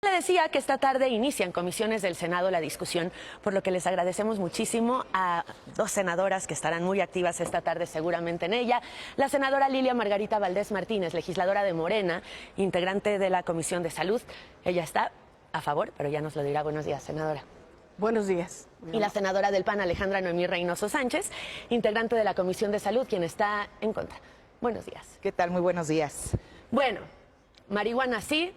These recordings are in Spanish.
Le decía que esta tarde inician comisiones del Senado la discusión, por lo que les agradecemos muchísimo a dos senadoras que estarán muy activas esta tarde seguramente en ella. La senadora Lilia Margarita Valdés Martínez, legisladora de Morena, integrante de la Comisión de Salud. Ella está a favor, pero ya nos lo dirá. Buenos días, senadora. Buenos días. Y la senadora del PAN, Alejandra Noemí Reynoso Sánchez, integrante de la Comisión de Salud, quien está en contra. Buenos días. ¿Qué tal? Muy buenos días. Bueno, marihuana sí,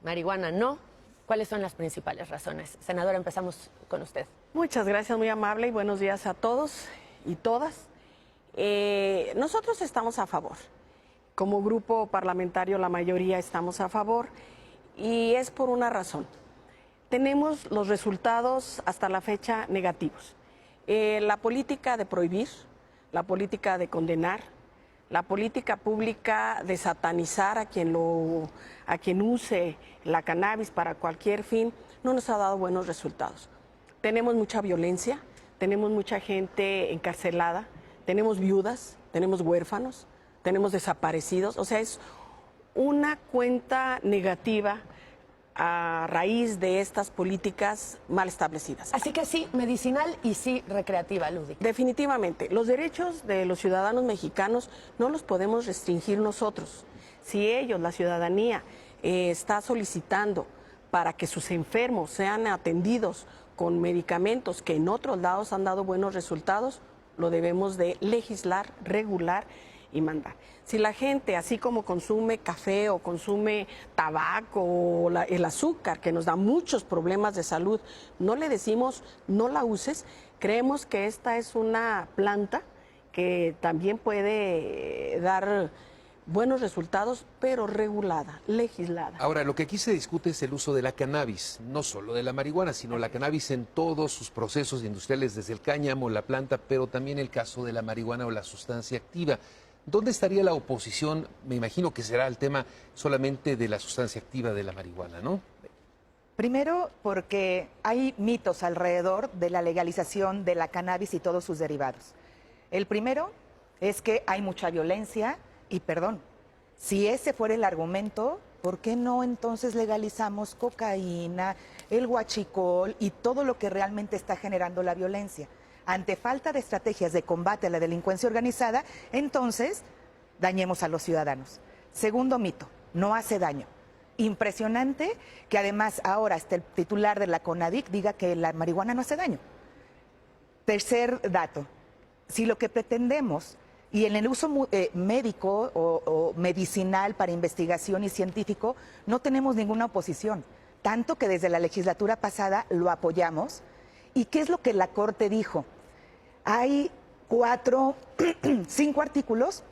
marihuana no. ¿Cuáles son las principales razones? Senadora, empezamos con usted. Muchas gracias, muy amable, y buenos días a todos y todas. Nosotros estamos a favor. Como grupo parlamentario, la mayoría estamos a favor, y es por una razón. Tenemos los resultados hasta la fecha negativos. La política de prohibir, la política de condenar, la política pública de satanizar a quien use la cannabis para cualquier fin, no nos ha dado buenos resultados. Tenemos mucha violencia, tenemos mucha gente encarcelada, tenemos viudas, tenemos huérfanos, tenemos desaparecidos. O sea, es una cuenta negativa a raíz de estas políticas mal establecidas. Así que sí medicinal y sí recreativa, lúdica. Definitivamente, los derechos de los ciudadanos mexicanos no los podemos restringir nosotros. Si ellos, la ciudadanía, está solicitando para que sus enfermos sean atendidos con medicamentos que en otros lados han dado buenos resultados, lo debemos de legislar, regular y mandar. Si la gente, así como consume café o consume tabaco o el azúcar, que nos da muchos problemas de salud, no le decimos no la uses, creemos que esta es una planta que también puede dar buenos resultados, pero regulada, legislada. Ahora, lo que aquí se discute es el uso de la cannabis, no solo de la marihuana, sino la cannabis en todos sus procesos industriales, desde el cáñamo, la planta, pero también el caso de la marihuana o la sustancia activa. ¿Dónde estaría la oposición? Me imagino que será el tema solamente de la sustancia activa de la marihuana, ¿no? Primero, porque hay mitos alrededor de la legalización de la cannabis y todos sus derivados. El primero es que hay mucha violencia y, perdón, si ese fuera el argumento, ¿por qué no entonces legalizamos cocaína, el huachicol y todo lo que realmente está generando la violencia? Ante falta de estrategias de combate a la delincuencia organizada, entonces dañemos a los ciudadanos. Segundo mito, no hace daño. Impresionante que además ahora hasta el titular de la CONADIC diga que la marihuana no hace daño. Tercer dato, si lo que pretendemos, y en el uso médico o medicinal para investigación y científico, no tenemos ninguna oposición, tanto que desde la legislatura pasada lo apoyamos. ¿Y qué es lo que la Corte dijo? Hay 5 artículos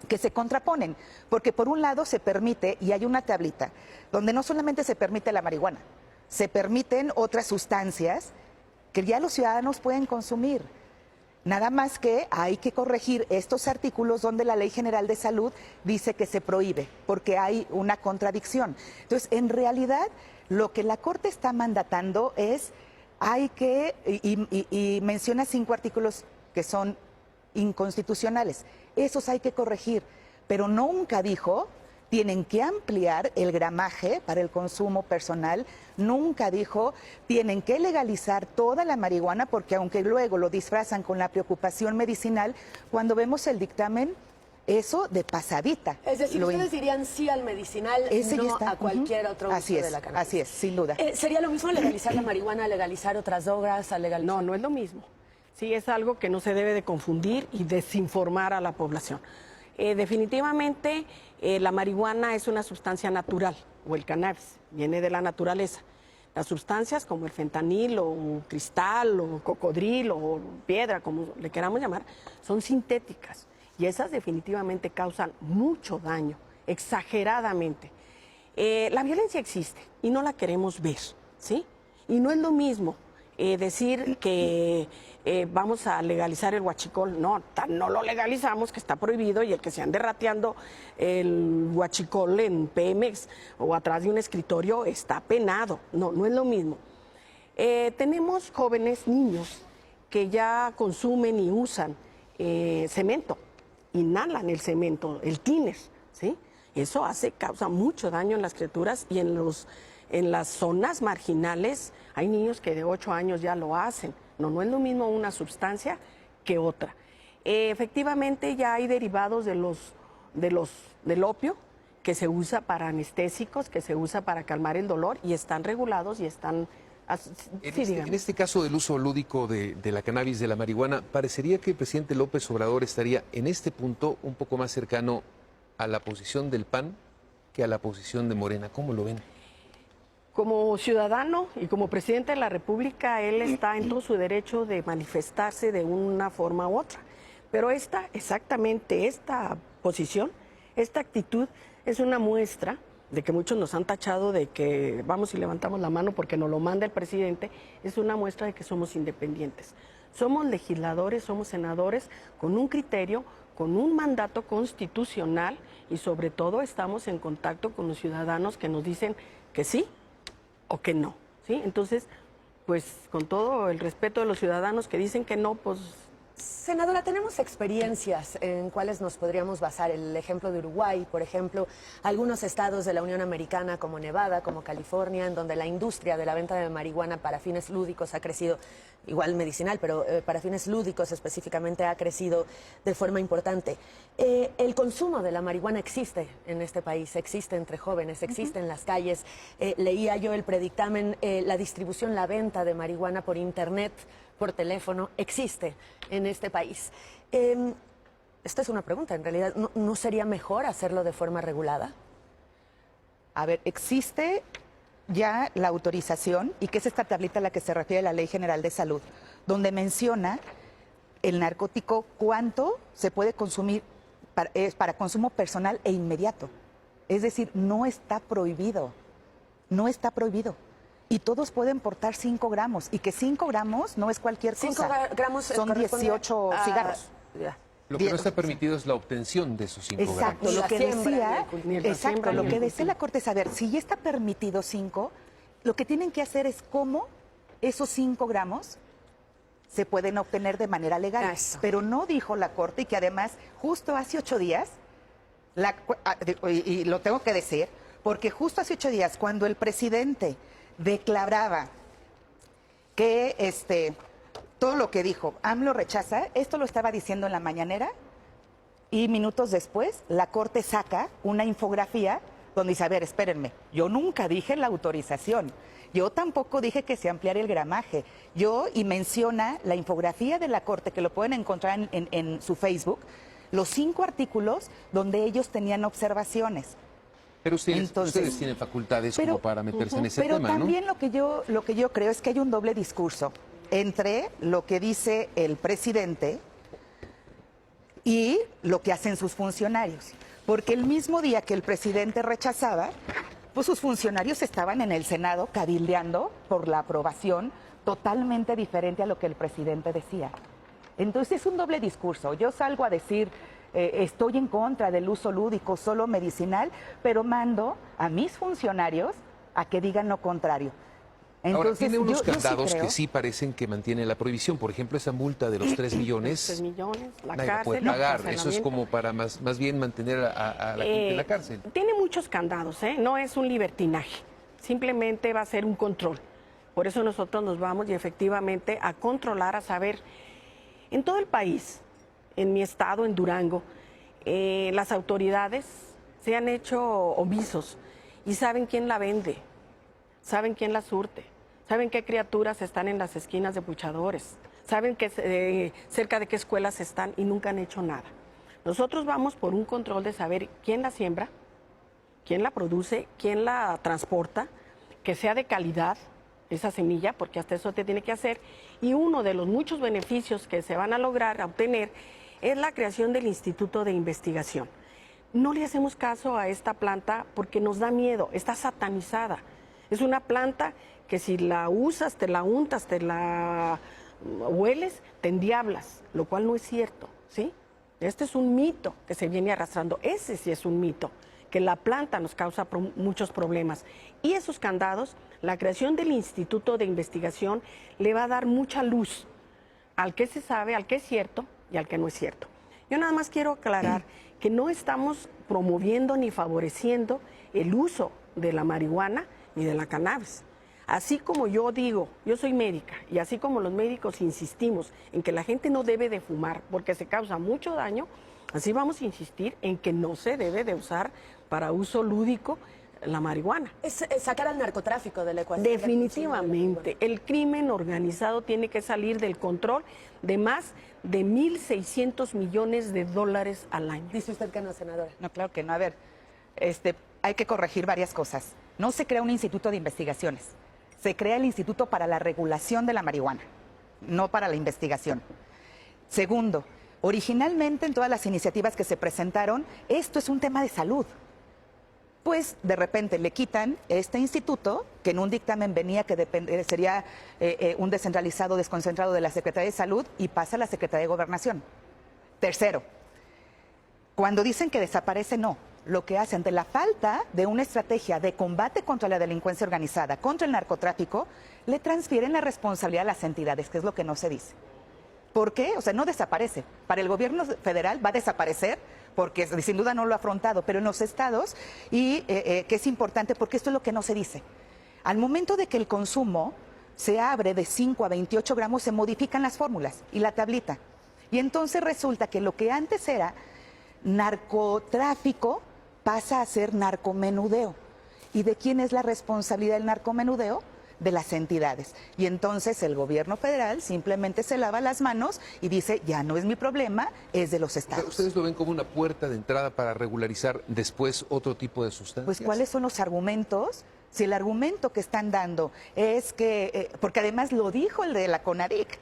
que se contraponen, porque por un lado se permite, y hay una tablita, donde no solamente se permite la marihuana, se permiten otras sustancias que ya los ciudadanos pueden consumir. Nada más que hay que corregir estos artículos donde la Ley General de Salud dice que se prohíbe, porque hay una contradicción. Entonces, en realidad, lo que la Corte está mandatando es... hay que, y menciona 5 artículos que son inconstitucionales. Esos hay que corregir, pero nunca dijo, tienen que ampliar el gramaje para el consumo personal, nunca dijo, tienen que legalizar toda la marihuana, porque aunque luego lo disfrazan con la preocupación medicinal, cuando vemos el dictamen, eso de pasadita. Es decir, ustedes dirían sí al medicinal, no a cualquier otro uso de la cannabis. Así es, sin duda. ¿Sería lo mismo legalizar la marihuana, legalizar otras drogas, a legalizar? No, no es lo mismo. Sí, es algo que no se debe de confundir y desinformar a la población. Definitivamente, la marihuana es una sustancia natural, o el cannabis, viene de la naturaleza. Las sustancias como el fentanil, o cristal, o cocodrilo, o piedra, como le queramos llamar, son sintéticas. Y esas definitivamente causan mucho daño, exageradamente. La violencia existe y no la queremos ver, ¿sí? Y no es lo mismo decir que vamos a legalizar el huachicol. No, no lo legalizamos, que está prohibido, y el que se ande rateando el huachicol en Pemex o atrás de un escritorio está penado. No, no es lo mismo. Tenemos jóvenes, niños, que ya consumen y usan cemento. Inhalan el cemento, el tiner, ¿sí? Eso causa mucho daño en las criaturas y en los en las zonas marginales hay niños que de 8 años ya lo hacen. No es lo mismo una sustancia que otra. Efectivamente ya hay derivados del opio que se usa para anestésicos, que se usa para calmar el dolor y están regulados y están... En este caso del uso lúdico de la cannabis, de la marihuana, parecería que el presidente López Obrador estaría en este punto un poco más cercano a la posición del PAN que a la posición de Morena. ¿Cómo lo ven? Como ciudadano y como presidente de la República, él está en todo su derecho de manifestarse de una forma u otra. Pero exactamente esta posición, esta actitud es una muestra de que muchos nos han tachado de que vamos y levantamos la mano porque nos lo manda el presidente, es una muestra de que somos independientes. Somos legisladores, somos senadores con un criterio, con un mandato constitucional y sobre todo estamos en contacto con los ciudadanos que nos dicen que sí o que no, ¿sí? Entonces, pues con todo el respeto de los ciudadanos que dicen que no, pues... Senadora, tenemos experiencias en cuáles nos podríamos basar. El ejemplo de Uruguay, por ejemplo, algunos estados de la Unión Americana como Nevada, como California, en donde la industria de la venta de marihuana para fines lúdicos ha crecido, igual medicinal, pero para fines lúdicos específicamente ha crecido de forma importante. El consumo de la marihuana existe en este país, existe entre jóvenes, existe en las calles. Leía yo el predictamen, la distribución, la venta de marihuana por internet, por teléfono, existe en este país. Esta es una pregunta, en realidad, ¿no sería mejor hacerlo de forma regulada? A ver, existe ya la autorización, y que es esta tablita a la que se refiere la Ley General de Salud, donde menciona el narcótico cuánto se puede consumir para consumo personal e inmediato. Es decir, no está prohibido, no está prohibido. Y todos pueden portar 5 gramos, y que 5 gramos no es cualquier cosa. 5 gramos son 18 cigarros. Lo que no está permitido es la obtención de esos 5 gramos. Exacto, lo que decía, lo que decía la cultivo. Corte es, a ver, si ya está permitido 5, lo que tienen que hacer es cómo esos 5 gramos se pueden obtener de manera legal. Eso. Pero no dijo la Corte, y que además, justo hace 8 días, y lo tengo que decir, porque justo hace 8 días, cuando el presidente declaraba que todo lo que dijo, AMLO rechaza, esto lo estaba diciendo en la mañanera, y minutos después la Corte saca una infografía donde dice, a ver, espérenme, yo nunca dije la autorización, yo tampoco dije que se ampliara el gramaje, y menciona la infografía de la Corte, que lo pueden encontrar en su Facebook, los 5 artículos donde ellos tenían observaciones. Pero ustedes tienen facultades como para meterse en ese tema, ¿no? Pero también lo que yo creo es que hay un doble discurso entre lo que dice el presidente y lo que hacen sus funcionarios. Porque el mismo día que el presidente rechazaba, pues sus funcionarios estaban en el Senado cabildeando por la aprobación totalmente diferente a lo que el presidente decía. Entonces es un doble discurso. Yo salgo a decir... estoy en contra del uso lúdico solo medicinal, pero mando a mis funcionarios a que digan lo contrario. Entonces, ahora, tiene unos candados sí creo que sí parecen que mantienen la prohibición. Por ejemplo, esa multa de los 3 millones. 3 millones, la nadie cárcel. puede pagar. No, eso es como para más bien mantener a la gente en la cárcel. Tiene muchos candados, no es un libertinaje. Simplemente va a ser un control. Por eso nosotros nos vamos y efectivamente a controlar, a saber, en todo el país, en mi estado, en Durango, las autoridades se han hecho omisos y saben quién la vende, saben quién la surte, saben qué criaturas están en las esquinas de puchadores, saben cerca de qué escuelas están y nunca han hecho nada. Nosotros vamos por un control de saber quién la siembra, quién la produce, quién la transporta, que sea de calidad esa semilla, porque hasta eso te tiene que hacer. Y uno de los muchos beneficios que se van a lograr, a obtener, es la creación del Instituto de Investigación. No le hacemos caso a esta planta porque nos da miedo, está satanizada. Es una planta que si la usas, te la untas, te la hueles, te endiablas, lo cual no es cierto, ¿sí? Este es un mito que se viene arrastrando, ese sí es un mito, que la planta nos causa muchos problemas. Y esos candados, la creación del Instituto de Investigación le va a dar mucha luz al que se sabe, al que es cierto y al que no es cierto. Yo nada más quiero aclarar que no estamos promoviendo ni favoreciendo el uso de la marihuana. ni de la cannabis. Así como yo digo, yo soy médica, y así como los médicos insistimos en que la gente no debe de fumar porque se causa mucho daño, así vamos a insistir en que no se debe de usar para uso lúdico la marihuana. Es sacar al narcotráfico de la ecuación. Definitivamente, el crimen organizado tiene que salir del control de más de 1.600 millones de dólares al año. Dice usted que no, senadora. No, claro que no. A ver, hay que corregir varias cosas. No se crea un instituto de investigaciones. Se crea el Instituto para la Regulación de la Marihuana, no para la investigación. Segundo, originalmente en todas las iniciativas que se presentaron, esto es un tema de salud. Pues de repente le quitan este instituto, que en un dictamen venía que sería un descentralizado, desconcentrado de la Secretaría de Salud, y pasa a la Secretaría de Gobernación. Tercero, cuando dicen que desaparece, no. Lo que hacen de la falta de una estrategia de combate contra la delincuencia organizada, contra el narcotráfico, le transfieren la responsabilidad a las entidades, que es lo que no se dice. ¿Por qué? O sea, no desaparece. Para el gobierno federal va a desaparecer, porque sin duda no lo ha afrontado, pero en los estados, y que es importante porque esto es lo que no se dice. Al momento de que el consumo se abre de 5 a 28 gramos, se modifican las fórmulas y la tablita. Y entonces resulta que lo que antes era narcotráfico pasa a ser narcomenudeo. ¿Y de quién es la responsabilidad del narcomenudeo? De las entidades. Y entonces el gobierno federal simplemente se lava las manos y dice, ya no es mi problema, es de los estados. ¿Ustedes lo ven como una puerta de entrada para regularizar después otro tipo de sustancias? Pues, ¿cuáles son los argumentos? Si el argumento que están dando es que, porque además lo dijo el de la CONARIC,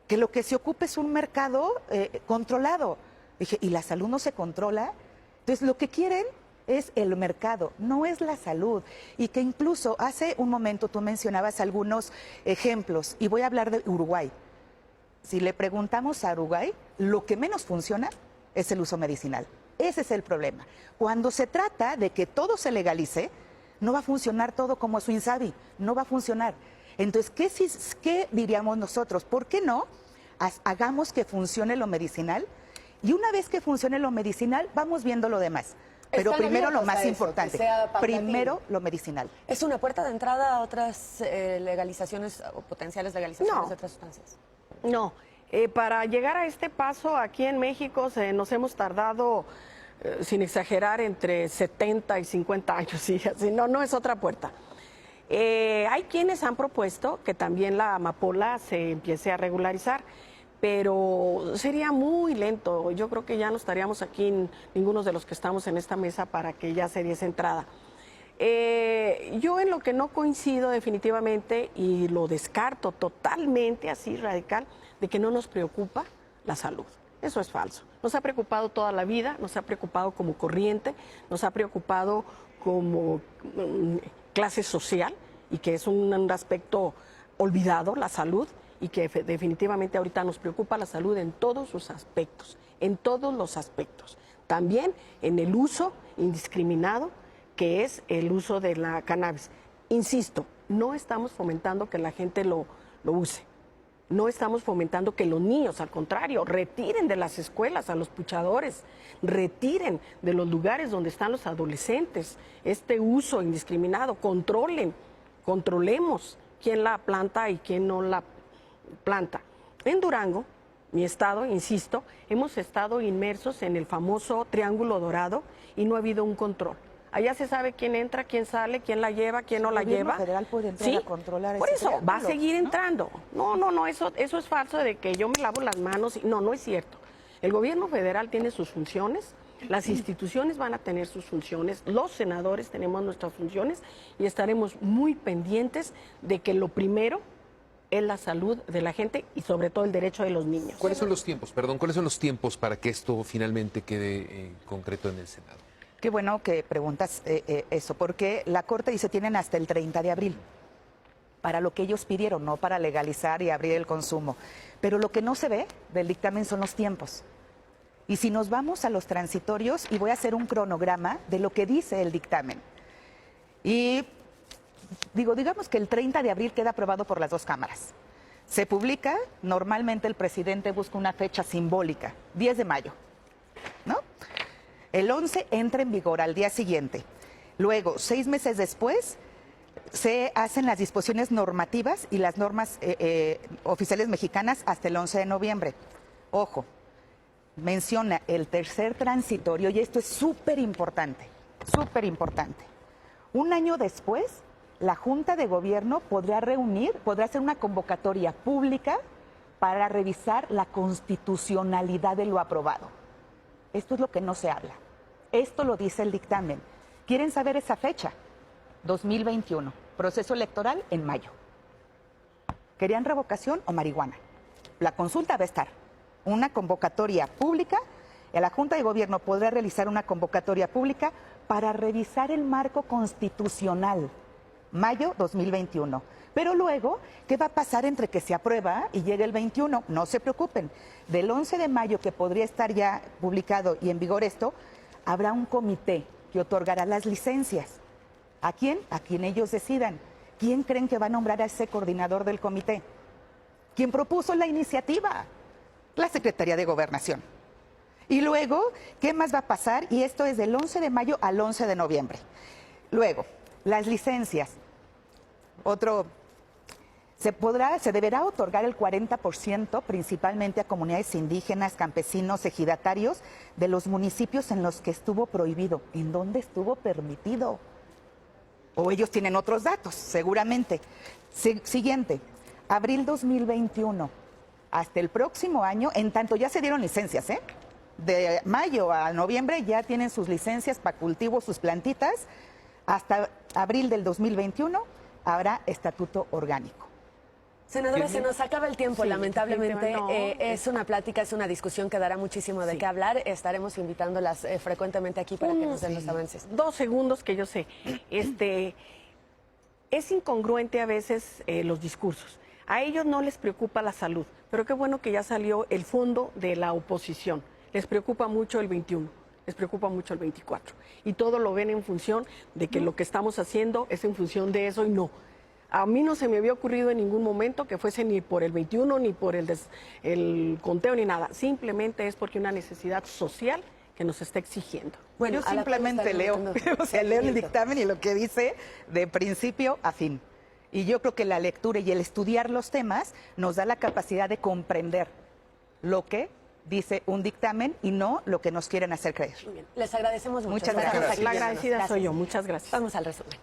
que lo que se ocupa es un mercado controlado. Dije, ¿y la salud no se controla? Entonces, lo que quieren es el mercado, no es la salud. Y que incluso hace un momento tú mencionabas algunos ejemplos, y voy a hablar de Uruguay. Si le preguntamos a Uruguay, lo que menos funciona es el uso medicinal. Ese es el problema. Cuando se trata de que todo se legalice, no va a funcionar todo como su Insabi, no va a funcionar. Entonces, ¿qué diríamos nosotros? ¿Por qué no hagamos que funcione lo medicinal? Y una vez que funcione lo medicinal, vamos viendo lo demás. Pero primero lo más importante, primero lo medicinal. ¿Es una puerta de entrada a otras legalizaciones o potenciales legalizaciones de otras sustancias? No, para llegar a este paso aquí en México nos hemos tardado, sin exagerar, entre 70 y 50 años. ¿Sí? Así, no es otra puerta. Hay quienes han propuesto que también la amapola se empiece a regularizar, pero sería muy lento. Yo creo que ya no estaríamos aquí, ninguno de los que estamos en esta mesa, para que ya se diese entrada. Yo en lo que no coincido definitivamente, y lo descarto totalmente así radical, de que no nos preocupa la salud. Eso es falso. Nos ha preocupado toda la vida, nos ha preocupado como corriente, nos ha preocupado como clase social, y que es un aspecto olvidado, la salud, y que definitivamente ahorita nos preocupa la salud en todos sus aspectos, en todos los aspectos. También en el uso indiscriminado, que es el uso de la cannabis. Insisto, no estamos fomentando que la gente lo use. No estamos fomentando que los niños, al contrario, retiren de las escuelas a los puchadores, retiren de los lugares donde están los adolescentes este uso indiscriminado, controlemos quién la planta y quién no la planta. En Durango, mi estado, insisto, hemos estado inmersos en el famoso Triángulo Dorado y no ha habido un control. Allá se sabe quién entra, quién sale, quién la lleva, quién no la lleva. El gobierno federal puede entrar a controlar por ese eso va a seguir ¿no? entrando. No, eso es falso, de que yo me lavo las manos. No es cierto. El gobierno federal tiene sus funciones, las instituciones van a tener sus funciones, los senadores tenemos nuestras funciones, y estaremos muy pendientes de que lo primero es la salud de la gente y sobre todo el derecho de los niños. ¿Cuáles son los tiempos, cuáles son los tiempos para que esto finalmente quede concreto en el Senado? Qué bueno que preguntas eso, porque la Corte dice tienen hasta el 30 de abril para lo que ellos pidieron, no para legalizar y abrir el consumo. Pero lo que no se ve del dictamen son los tiempos. Y si nos vamos a los transitorios, y voy a hacer un cronograma de lo que dice el dictamen. Y digamos que el 30 de abril queda aprobado por las dos cámaras. Se publica, normalmente el presidente busca una fecha simbólica, 10 de mayo, ¿no? El 11 entra en vigor al día siguiente. Luego, 6 meses después, se hacen las disposiciones normativas y las normas oficiales mexicanas hasta el 11 de noviembre. Ojo, menciona el tercer transitorio, y esto es súper importante, súper importante. Un año después, la Junta de Gobierno podrá hacer una convocatoria pública para revisar la constitucionalidad de lo aprobado. Esto es lo que no se habla. Esto lo dice el dictamen. ¿Quieren saber esa fecha? 2021, proceso electoral en mayo. ¿Querían revocación o marihuana? La consulta va a estar. Una convocatoria pública, la Junta de Gobierno podrá realizar una convocatoria pública para revisar el marco constitucional, mayo 2021. Pero luego, ¿qué va a pasar entre que se aprueba y llegue el 21? No se preocupen. Del 11 de mayo, que podría estar ya publicado y en vigor esto, habrá un comité que otorgará las licencias. ¿A quién? A quien ellos decidan. ¿Quién creen que va a nombrar a ese coordinador del comité? ¿Quién propuso la iniciativa? La Secretaría de Gobernación. Y luego, ¿qué más va a pasar? Y esto es del 11 de mayo al 11 de noviembre. Luego, las licencias. Se deberá otorgar el 40%, principalmente a comunidades indígenas, campesinos, ejidatarios, de los municipios en los que estuvo prohibido. ¿En dónde estuvo permitido? O ellos tienen otros datos, seguramente. Siguiente, abril 2021. Hasta el próximo año, en tanto ya se dieron licencias, de mayo a noviembre ya tienen sus licencias para cultivo, sus plantitas. Hasta abril del 2021 habrá estatuto orgánico. Senadora, se nos acaba el tiempo, Sí, lamentablemente. no. Es una plática, es una discusión que dará muchísimo de qué hablar. Estaremos invitándolas frecuentemente aquí para que nos den los avances. 2 segundos que yo sé. Es incongruente a veces los discursos. A ellos no les preocupa la salud, pero qué bueno que ya salió el fondo de la oposición. Les preocupa mucho el 21, les preocupa mucho el 24. Y todo lo ven en función de que lo que estamos haciendo es en función de eso y no. A mí no se me había ocurrido en ningún momento que fuese ni por el 21, ni por el conteo, ni nada. Simplemente es porque una necesidad social que nos está exigiendo. Bueno, yo simplemente leo el dictamen y lo que dice de principio a fin. Y yo creo que la lectura y el estudiar los temas nos da la capacidad de comprender lo que dice un dictamen y no lo que nos quieren hacer creer. Muy bien. Les agradecemos mucho. Muchas gracias. La agradecida soy yo. Gracias. Muchas gracias. Vamos al resumen.